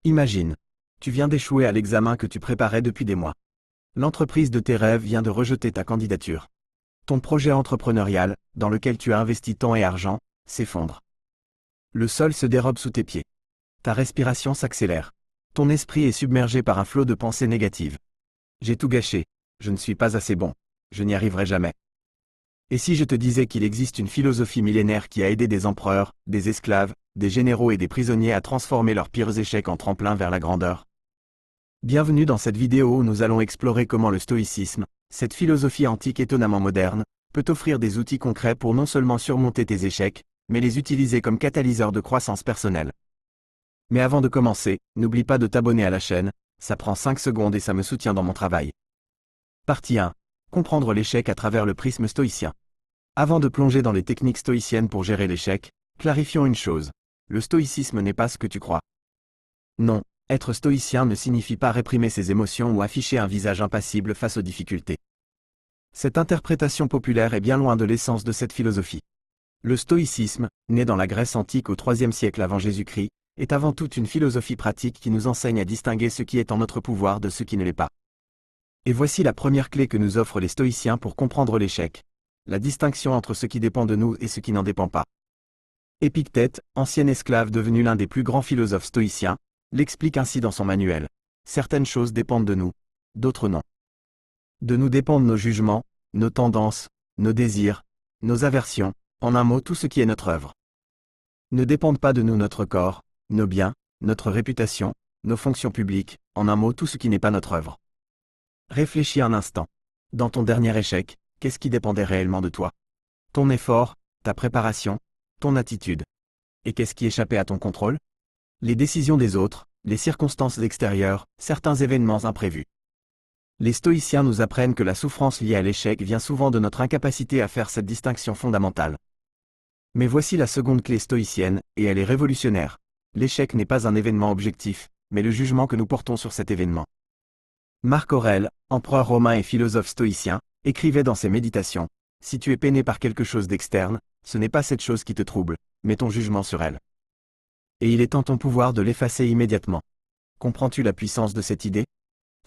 Imagine. Tu viens d'échouer à l'examen que tu préparais depuis des mois. L'entreprise de tes rêves vient de rejeter ta candidature. Ton projet entrepreneurial, dans lequel tu as investi temps et argent, s'effondre. Le sol se dérobe sous tes pieds. Ta respiration s'accélère. Ton esprit est submergé par un flot de pensées négatives. J'ai tout gâché. Je ne suis pas assez bon. Je n'y arriverai jamais. Et si je te disais qu'il existe une philosophie millénaire qui a aidé des empereurs, des esclaves, des généraux et des prisonniers à transformer leurs pires échecs en tremplin vers la grandeur? Bienvenue dans cette vidéo où nous allons explorer comment le stoïcisme, cette philosophie antique étonnamment moderne, peut t'offrir des outils concrets pour non seulement surmonter tes échecs, mais les utiliser comme catalyseur de croissance personnelle. Mais avant de commencer, n'oublie pas de t'abonner à la chaîne, ça prend 5 secondes et ça me soutient dans mon travail. Partie 1. Comprendre l'échec à travers le prisme stoïcien. Avant de plonger dans les techniques stoïciennes pour gérer l'échec, clarifions une chose. Le stoïcisme n'est pas ce que tu crois. Non, être stoïcien ne signifie pas réprimer ses émotions ou afficher un visage impassible face aux difficultés. Cette interprétation populaire est bien loin de l'essence de cette philosophie. Le stoïcisme, né dans la Grèce antique au IIIe siècle avant Jésus-Christ, est avant tout une philosophie pratique qui nous enseigne à distinguer ce qui est en notre pouvoir de ce qui ne l'est pas. Et voici la première clé que nous offrent les stoïciens pour comprendre l'échec. La distinction entre ce qui dépend de nous et ce qui n'en dépend pas. Épictète, ancien esclave devenu l'un des plus grands philosophes stoïciens, l'explique ainsi dans son manuel. Certaines choses dépendent de nous, d'autres non. De nous dépendent nos jugements, nos tendances, nos désirs, nos aversions, en un mot tout ce qui est notre œuvre. Ne dépendent pas de nous notre corps, nos biens, notre réputation, nos fonctions publiques, en un mot tout ce qui n'est pas notre œuvre. Réfléchis un instant. Dans ton dernier échec, qu'est-ce qui dépendait réellement de toi? Ton effort, ta préparation, ton attitude. Et qu'est-ce qui échappait à ton contrôle? Les décisions des autres, les circonstances extérieures, certains événements imprévus. Les stoïciens nous apprennent que la souffrance liée à l'échec vient souvent de notre incapacité à faire cette distinction fondamentale. Mais voici la seconde clé stoïcienne, et elle est révolutionnaire. L'échec n'est pas un événement objectif, mais le jugement que nous portons sur cet événement. Marc Aurèle, empereur romain et philosophe stoïcien, écrivait dans ses méditations, « Si tu es peiné par quelque chose d'externe, ce n'est pas cette chose qui te trouble, mais ton jugement sur elle. Et il est en ton pouvoir de l'effacer immédiatement. » Comprends-tu la puissance de cette idée?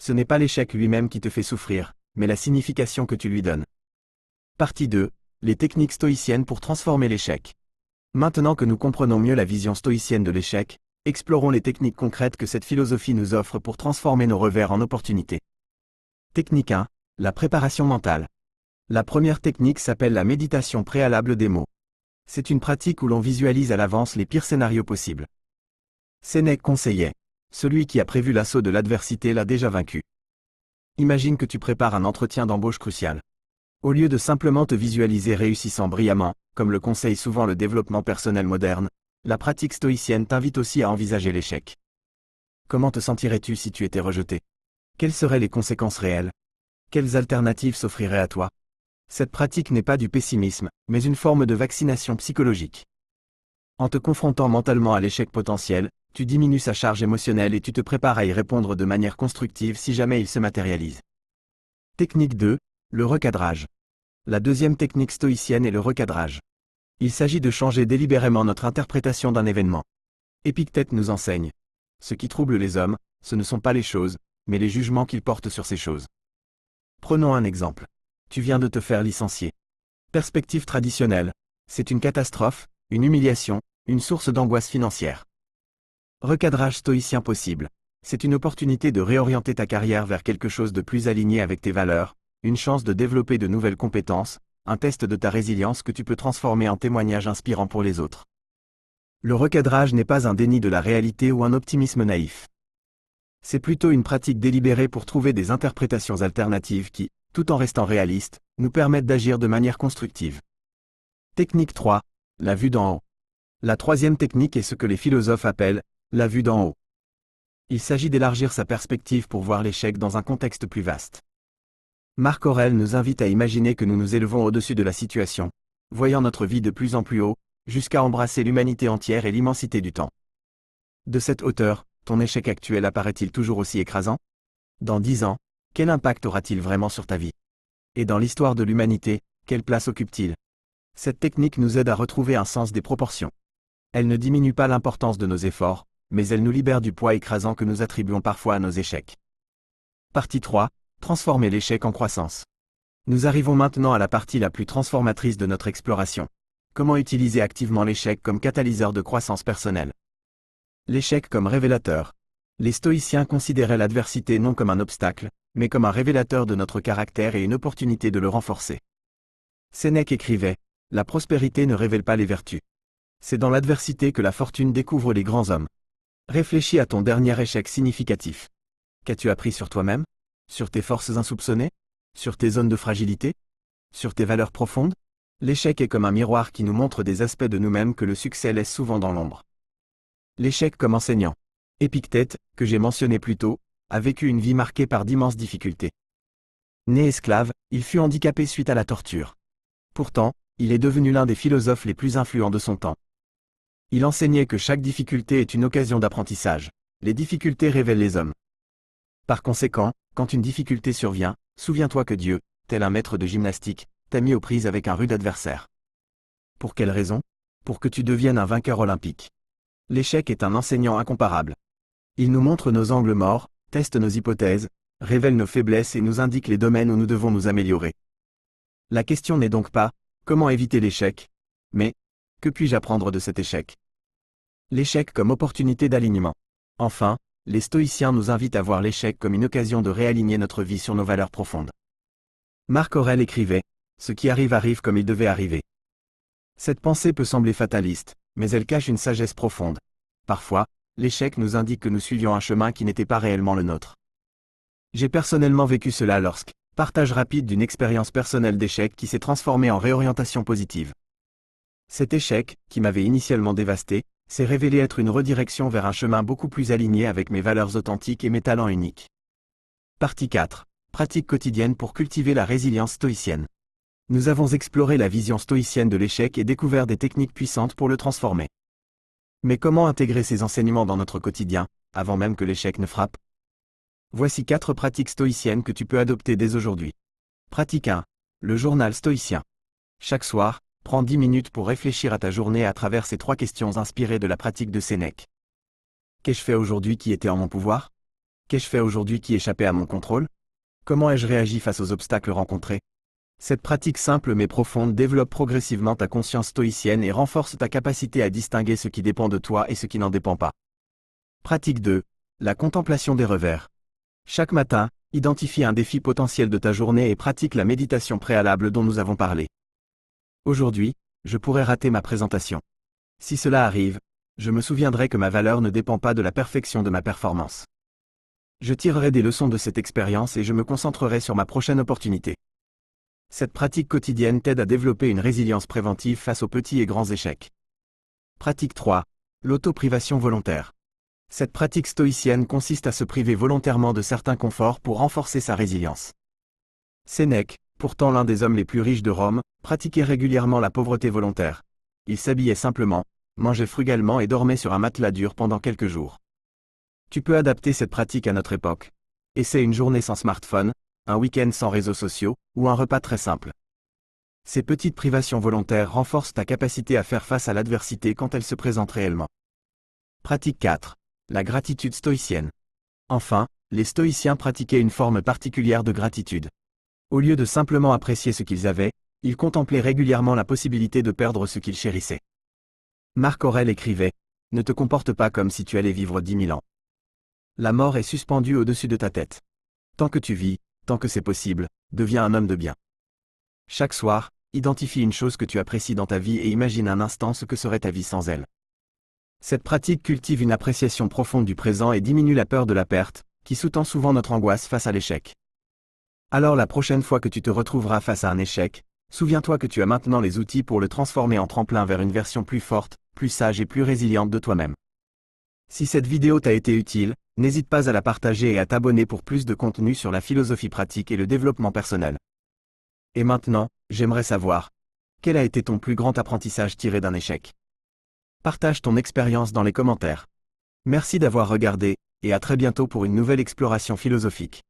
Ce n'est pas l'échec lui-même qui te fait souffrir, mais la signification que tu lui donnes. Partie 2. Les techniques stoïciennes pour transformer l'échec. Maintenant que nous comprenons mieux la vision stoïcienne de l'échec, explorons les techniques concrètes que cette philosophie nous offre pour transformer nos revers en opportunités. Technique 1. La préparation mentale. La première technique s'appelle la méditation préalable des mots. C'est une pratique où l'on visualise à l'avance les pires scénarios possibles. Sénèque conseillait. Celui qui a prévu l'assaut de l'adversité l'a déjà vaincu. Imagine que tu prépares un entretien d'embauche crucial. Au lieu de simplement te visualiser réussissant brillamment, comme le conseille souvent le développement personnel moderne, la pratique stoïcienne t'invite aussi à envisager l'échec. Comment te sentirais-tu si tu étais rejeté? Quelles seraient les conséquences réelles? Quelles alternatives s'offriraient à toi? Cette pratique n'est pas du pessimisme, mais une forme de vaccination psychologique. En te confrontant mentalement à l'échec potentiel, tu diminues sa charge émotionnelle et tu te prépares à y répondre de manière constructive si jamais il se matérialise. Technique 2. Le recadrage. La deuxième technique stoïcienne est le recadrage. Il s'agit de changer délibérément notre interprétation d'un événement. Épictète nous enseigne. Ce qui trouble les hommes, ce ne sont pas les choses, mais les jugements qu'ils portent sur ces choses. Prenons un exemple. Tu viens de te faire licencier. Perspective traditionnelle. C'est une catastrophe, une humiliation, une source d'angoisse financière. Recadrage stoïcien possible. C'est une opportunité de réorienter ta carrière vers quelque chose de plus aligné avec tes valeurs, une chance de développer de nouvelles compétences, un test de ta résilience que tu peux transformer en témoignage inspirant pour les autres. Le recadrage n'est pas un déni de la réalité ou un optimisme naïf. C'est plutôt une pratique délibérée pour trouver des interprétations alternatives qui, tout en restant réalistes, nous permettent d'agir de manière constructive. Technique 3. La vue d'en haut. La troisième technique est ce que les philosophes appellent la vue d'en haut. Il s'agit d'élargir sa perspective pour voir l'échec dans un contexte plus vaste. Marc Aurèle nous invite à imaginer que nous nous élevons au-dessus de la situation, voyant notre vie de plus en plus haut, jusqu'à embrasser l'humanité entière et l'immensité du temps. De cette hauteur, ton échec actuel apparaît-il toujours aussi écrasant? Dans 10 ans, quel impact aura-t-il vraiment sur ta vie? Et dans l'histoire de l'humanité, quelle place occupe-t-il? Cette technique nous aide à retrouver un sens des proportions. Elle ne diminue pas l'importance de nos efforts, mais elles nous libèrent du poids écrasant que nous attribuons parfois à nos échecs. Partie 3. Transformer l'échec en croissance. Nous arrivons maintenant à la partie la plus transformatrice de notre exploration. Comment utiliser activement l'échec comme catalyseur de croissance personnelle. L'échec comme révélateur. Les stoïciens considéraient l'adversité non comme un obstacle, mais comme un révélateur de notre caractère et une opportunité de le renforcer. Sénèque écrivait « La prospérité ne révèle pas les vertus. C'est dans l'adversité que la fortune découvre les grands hommes. » Réfléchis à ton dernier échec significatif. Qu'as-tu appris sur toi-même? Sur tes forces insoupçonnées? Sur tes zones de fragilité? Sur tes valeurs profondes? L'échec est comme un miroir qui nous montre des aspects de nous-mêmes que le succès laisse souvent dans l'ombre. L'échec comme enseignant. Épictète, que j'ai mentionné plus tôt, a vécu une vie marquée par d'immenses difficultés. Né esclave, il fut handicapé suite à la torture. Pourtant, il est devenu l'un des philosophes les plus influents de son temps. Il enseignait que chaque difficulté est une occasion d'apprentissage. Les difficultés révèlent les hommes. Par conséquent, quand une difficulté survient, souviens-toi que Dieu, tel un maître de gymnastique, t'a mis aux prises avec un rude adversaire. Pour quelle raison? Pour que tu deviennes un vainqueur olympique. L'échec est un enseignant incomparable. Il nous montre nos angles morts, teste nos hypothèses, révèle nos faiblesses et nous indique les domaines où nous devons nous améliorer. La question n'est donc pas « Comment éviter l'échec ?», mais « Que puis-je apprendre de cet échec ?» L'échec comme opportunité d'alignement. Enfin, les stoïciens nous invitent à voir l'échec comme une occasion de réaligner notre vie sur nos valeurs profondes. Marc Aurèle écrivait « Ce qui arrive arrive comme il devait arriver ». Cette pensée peut sembler fataliste, mais elle cache une sagesse profonde. Parfois, l'échec nous indique que nous suivions un chemin qui n'était pas réellement le nôtre. J'ai personnellement vécu cela lorsque, partage rapide d'une expérience personnelle d'échec qui s'est transformée en réorientation positive. Cet échec, qui m'avait initialement dévasté, s'est révélé être une redirection vers un chemin beaucoup plus aligné avec mes valeurs authentiques et mes talents uniques. Partie 4. Pratique quotidienne pour cultiver la résilience stoïcienne. Nous avons exploré la vision stoïcienne de l'échec et découvert des techniques puissantes pour le transformer. Mais comment intégrer ces enseignements dans notre quotidien, avant même que l'échec ne frappe? Voici 4 pratiques stoïciennes que tu peux adopter dès aujourd'hui. Pratique 1. Le journal stoïcien. Chaque soir, prends 10 minutes pour réfléchir à ta journée à travers ces 3 questions inspirées de la pratique de Sénèque. Qu'ai-je fait aujourd'hui qui était en mon pouvoir? Qu'ai-je fait aujourd'hui qui échappait à mon contrôle? Comment ai-je réagi face aux obstacles rencontrés? Cette pratique simple mais profonde développe progressivement ta conscience stoïcienne et renforce ta capacité à distinguer ce qui dépend de toi et ce qui n'en dépend pas. Pratique 2. La contemplation des revers. Chaque matin, identifie un défi potentiel de ta journée et pratique la méditation préalable dont nous avons parlé. Aujourd'hui, je pourrais rater ma présentation. Si cela arrive, je me souviendrai que ma valeur ne dépend pas de la perfection de ma performance. Je tirerai des leçons de cette expérience et je me concentrerai sur ma prochaine opportunité. Cette pratique quotidienne t'aide à développer une résilience préventive face aux petits et grands échecs. Pratique 3. L'autoprivation volontaire. Cette pratique stoïcienne consiste à se priver volontairement de certains conforts pour renforcer sa résilience. Sénèque, pourtant l'un des hommes les plus riches de Rome, pratiquait régulièrement la pauvreté volontaire. Il s'habillait simplement, mangeait frugalement et dormait sur un matelas dur pendant quelques jours. Tu peux adapter cette pratique à notre époque. Essaie une journée sans smartphone, un week-end sans réseaux sociaux, ou un repas très simple. Ces petites privations volontaires renforcent ta capacité à faire face à l'adversité quand elle se présente réellement. Pratique 4. La gratitude stoïcienne. Enfin, les stoïciens pratiquaient une forme particulière de gratitude. Au lieu de simplement apprécier ce qu'ils avaient, ils contemplaient régulièrement la possibilité de perdre ce qu'ils chérissaient. Marc Aurèle écrivait « Ne te comporte pas comme si tu allais vivre 10 000 ans. La mort est suspendue au-dessus de ta tête. Tant que tu vis, tant que c'est possible, deviens un homme de bien. » Chaque soir, identifie une chose que tu apprécies dans ta vie et imagine un instant ce que serait ta vie sans elle. Cette pratique cultive une appréciation profonde du présent et diminue la peur de la perte, qui sous-tend souvent notre angoisse face à l'échec. Alors la prochaine fois que tu te retrouveras face à un échec, souviens-toi que tu as maintenant les outils pour le transformer en tremplin vers une version plus forte, plus sage et plus résiliente de toi-même. Si cette vidéo t'a été utile, n'hésite pas à la partager et à t'abonner pour plus de contenu sur la philosophie pratique et le développement personnel. Et maintenant, j'aimerais savoir, quel a été ton plus grand apprentissage tiré d'un échec? Partage ton expérience dans les commentaires. Merci d'avoir regardé, et à très bientôt pour une nouvelle exploration philosophique.